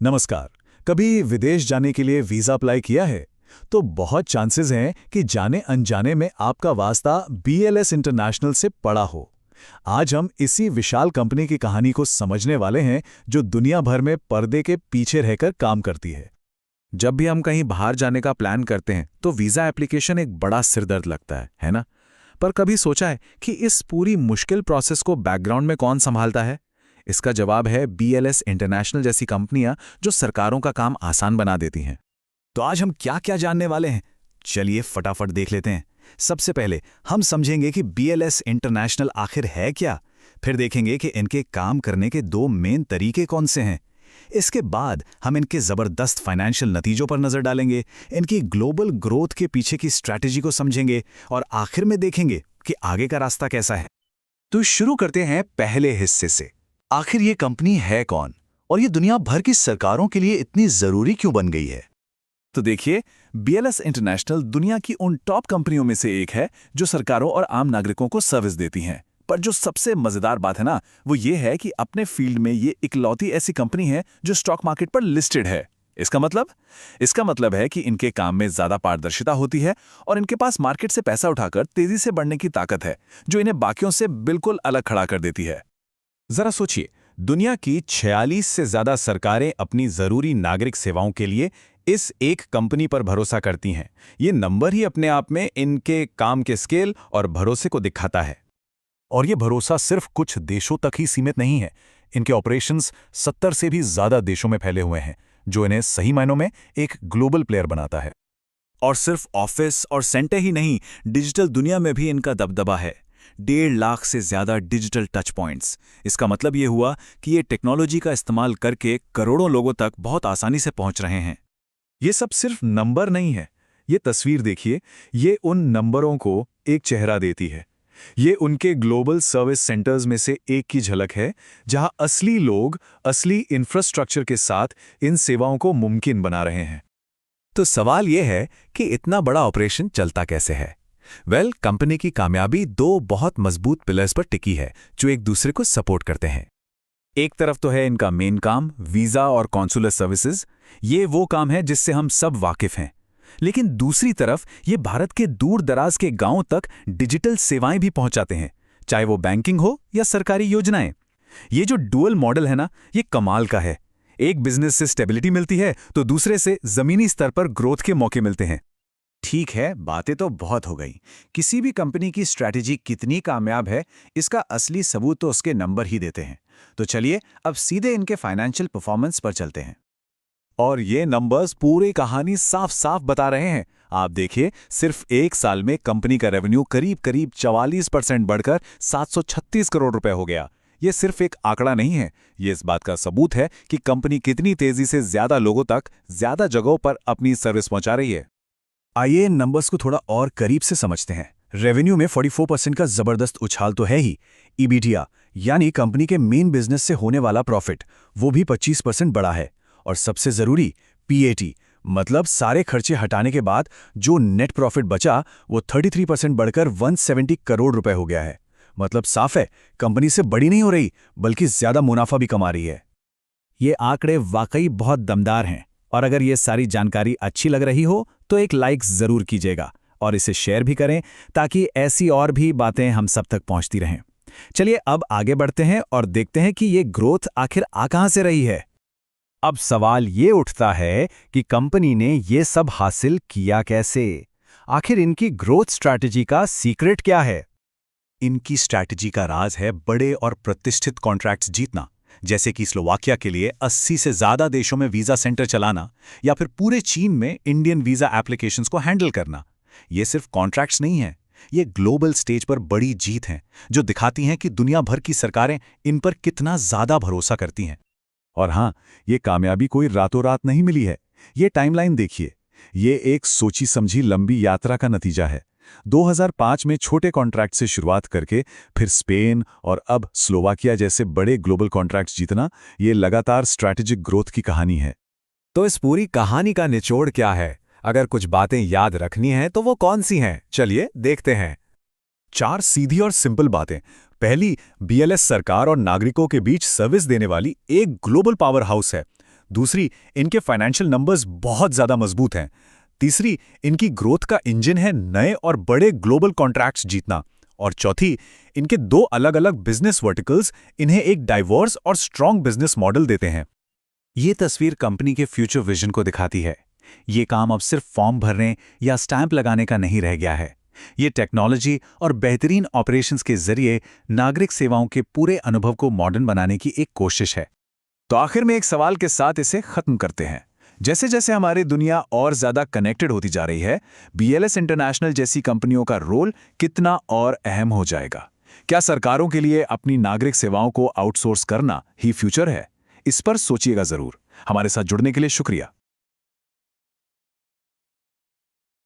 नमस्कार। कभी विदेश जाने के लिए वीज़ा अप्लाई किया है? तो बहुत चांसेस हैं कि जाने अनजाने में आपका वास्ता बीएलएस इंटरनेशनल से पड़ा हो। आज हम इसी विशाल कंपनी की कहानी को समझने वाले हैं जो दुनिया भर में पर्दे के पीछे रहकर काम करती है। जब भी हम कहीं बाहर जाने का प्लान करते हैं तो वीज़ा एप्लीकेशन एक बड़ा सिरदर्द लगता है ना? पर कभी सोचा है कि इस पूरी मुश्किल प्रोसेस को बैकग्राउंड में कौन संभालता है? इसका जवाब है बीएलएस इंटरनेशनल जैसी कंपनियां जो सरकारों का काम आसान बना देती हैं। तो आज हम क्या-क्या जानने वाले हैं? चलिए फटाफट देख लेते हैं। सबसे पहले हम समझेंगे कि बीएलएस इंटरनेशनल आखिर है क्या। फिर देखेंगे कि इनके काम करने के दो मेन तरीके कौन से हैं। इसके बाद हम इनके ज़बरदस्त फाइनेंशियल नतीजों पर नज़र डालेंगे, इनकी ग्लोबल ग्रोथ के पीछे की स्ट्रैटेजी को समझेंगे और आखिर में देखेंगे कि आगे का रास्ता कैसा है। तो शुरू करते हैं पहले हिस्से से। आखिर ये कंपनी है कौन और ये दुनिया भर की सरकारों के लिए इतनी जरूरी क्यों बन गई है? तो देखिए, बीएलएस इंटरनेशनल दुनिया की उन टॉप कंपनियों में से एक है जो सरकारों और आम नागरिकों को सर्विस देती हैं। पर जो सबसे मजेदार बात है ना, वो ये है कि अपने फील्ड में ये इकलौती ऐसी कंपनी है जो स्टॉक मार्केट पर लिस्टेड है। इसका मतलब है कि इनके काम में ज्यादा पारदर्शिता होती है और इनके पास मार्केट से पैसा उठाकर तेजी से बढ़ने की ताकत है, जो इन्हें बाकियों से बिल्कुल अलग खड़ा कर देती है। जरा सोचिए, दुनिया की 46 से ज्यादा सरकारें अपनी जरूरी नागरिक सेवाओं के लिए इस एक कंपनी पर भरोसा करती हैं। ये नंबर ही अपने आप में इनके काम के स्केल और भरोसे को दिखाता है। और ये भरोसा सिर्फ कुछ देशों तक ही सीमित नहीं है। इनके ऑपरेशंस 70 से भी ज्यादा देशों में फैले हुए हैं, जो इन्हें सही मायनों में एक ग्लोबल प्लेयर बनाता है। और सिर्फ ऑफिस और सेंटर ही नहीं, डिजिटल दुनिया में भी इनका दबदबा है। 1.5 लाख से ज्यादा डिजिटल टच पॉइंट्स। इसका मतलब ये हुआ कि ये टेक्नोलॉजी का इस्तेमाल करके करोड़ों लोगों तक बहुत आसानी से पहुंच रहे हैं। ये सब सिर्फ नंबर नहीं है। ये तस्वीर देखिए, ये उन नंबरों को एक चेहरा देती है। ये उनके ग्लोबल सर्विस सेंटर्स में से एक की झलक है, जहां असली लोग असली इंफ्रास्ट्रक्चर के साथ इन सेवाओं को मुमकिन बना रहे हैं। तो सवाल यह है कि इतना बड़ा ऑपरेशन चलता कैसे है? कंपनी की कामयाबी दो बहुत मजबूत पिलर्स पर टिकी है जो एक दूसरे को सपोर्ट करते हैं। एक तरफ तो है इनका मेन काम, वीजा और कॉन्सुलर सर्विसेज। ये वो काम है जिससे हम सब वाकिफ हैं। लेकिन दूसरी तरफ ये भारत के दूर दराज के गांवों तक डिजिटल सेवाएं भी पहुंचाते हैं, चाहे वो बैंकिंग हो या सरकारी योजनाएं। ये जो डुअल मॉडल है ना, ये कमाल का है। एक बिजनेस से स्टेबिलिटी मिलती है तो दूसरे से जमीनी स्तर पर ग्रोथ के मौके मिलते हैं। ठीक है, बातें तो बहुत हो गई। किसी भी कंपनी की स्ट्रैटेजी कितनी कामयाब है, इसका असली सबूत तो उसके नंबर ही देते हैं। तो चलिए अब सीधे इनके फाइनेंशियल परफॉर्मेंस पर चलते हैं। और ये नंबर्स पूरी कहानी साफ साफ बता रहे हैं। आप देखिए, सिर्फ एक साल में कंपनी का रेवेन्यू करीब करीब 44% बढ़कर 736 करोड़ रुपए हो गया। ये सिर्फ एक आंकड़ा नहीं है, ये इस बात का सबूत है कि कंपनी कितनी तेजी से ज्यादा लोगों तक, ज्यादा जगहों पर अपनी सर्विस पहुंचा रही है। आइए इन नंबर्स को थोड़ा और करीब से समझते हैं। रेवेन्यू में 44% का जबरदस्त उछाल तो है ही। ईबीटीआ यानी कंपनी के मेन बिजनेस से होने वाला प्रॉफिट, वो भी 25% बढ़ा है। और सबसे जरूरी पीएटी, मतलब सारे खर्चे हटाने के बाद जो नेट प्रॉफिट बचा, वो 33% बढ़कर 170 करोड़ रुपए हो गया है। मतलब साफ है, कंपनी से बड़ी नहीं हो रही, बल्कि ज्यादा मुनाफा भी कमा रही है। ये आंकड़े वाकई बहुत दमदार हैं। और अगर ये सारी जानकारी अच्छी लग रही हो तो एक लाइक जरूर कीजिएगा और इसे शेयर भी करें, ताकि ऐसी और भी बातें हम सब तक पहुंचती रहें। चलिए अब आगे बढ़ते हैं और देखते हैं कि ये ग्रोथ आखिर आ कहां से रही है। अब सवाल ये उठता है कि कंपनी ने ये सब हासिल किया कैसे? आखिर इनकी ग्रोथ स्ट्रैटेजी का सीक्रेट क्या है? इनकी स्ट्रैटेजी का राज है बड़े और प्रतिष्ठित कॉन्ट्रैक्ट्स जीतना, जैसे कि स्लोवाकिया के लिए 80 से ज्यादा देशों में वीजा सेंटर चलाना, या फिर पूरे चीन में इंडियन वीजा एप्लीकेशंस को हैंडल करना। ये सिर्फ कॉन्ट्रैक्ट्स नहीं है, ये ग्लोबल स्टेज पर बड़ी जीत हैं, जो दिखाती हैं कि दुनिया भर की सरकारें इन पर कितना ज्यादा भरोसा करती हैं। और हाँ, ये कामयाबी कोई रातों रात नहीं मिली है। ये टाइमलाइन देखिए, ये एक सोची समझी लंबी यात्रा का नतीजा है। 2005 में छोटे कॉन्ट्रैक्ट से शुरुआत करके फिर स्पेन और अब स्लोवाकिया जैसे बड़े ग्लोबल कॉन्ट्रैक्ट्स जीतना, ये लगातार स्ट्रैटेजिक ग्रोथ की कहानी है। तो इस पूरी कहानी का निचोड़ क्या है? अगर कुछ बातें याद रखनी हैं तो वो कौन सी हैं? चलिए देखते हैं। 4 सीधी और सिंपल बातें। पहली, बीएलएस सरकार और नागरिकों के बीच सर्विस देने वाली एक ग्लोबल पावर हाउस है। दूसरी, इनके फाइनेंशियल नंबर्स बहुत ज्यादा मजबूत हैं। तीसरी, इनकी ग्रोथ का इंजन है नए और बड़े ग्लोबल कॉन्ट्रैक्ट्स जीतना। और चौथी, इनके 2 अलग-अलग बिजनेस वर्टिकल्स इन्हें एक डाइवर्स और स्ट्रॉन्ग बिजनेस मॉडल देते हैं। ये तस्वीर कंपनी के फ्यूचर विजन को दिखाती है। ये काम अब सिर्फ फॉर्म भरने या स्टैंप लगाने का नहीं रह गया है। ये टेक्नोलॉजी और बेहतरीन ऑपरेशंस के जरिए नागरिक सेवाओं के पूरे अनुभव को मॉडर्न बनाने की एक कोशिश है। तो आखिर में एक सवाल के साथ इसे खत्म करते हैं। जैसे जैसे हमारी दुनिया और ज्यादा कनेक्टेड होती जा रही है, BLS इंटरनेशनल जैसी कंपनियों का रोल कितना और अहम हो जाएगा? क्या सरकारों के लिए अपनी नागरिक सेवाओं को आउटसोर्स करना ही फ्यूचर है? इस पर सोचिएगा जरूर। हमारे साथ जुड़ने के लिए शुक्रिया।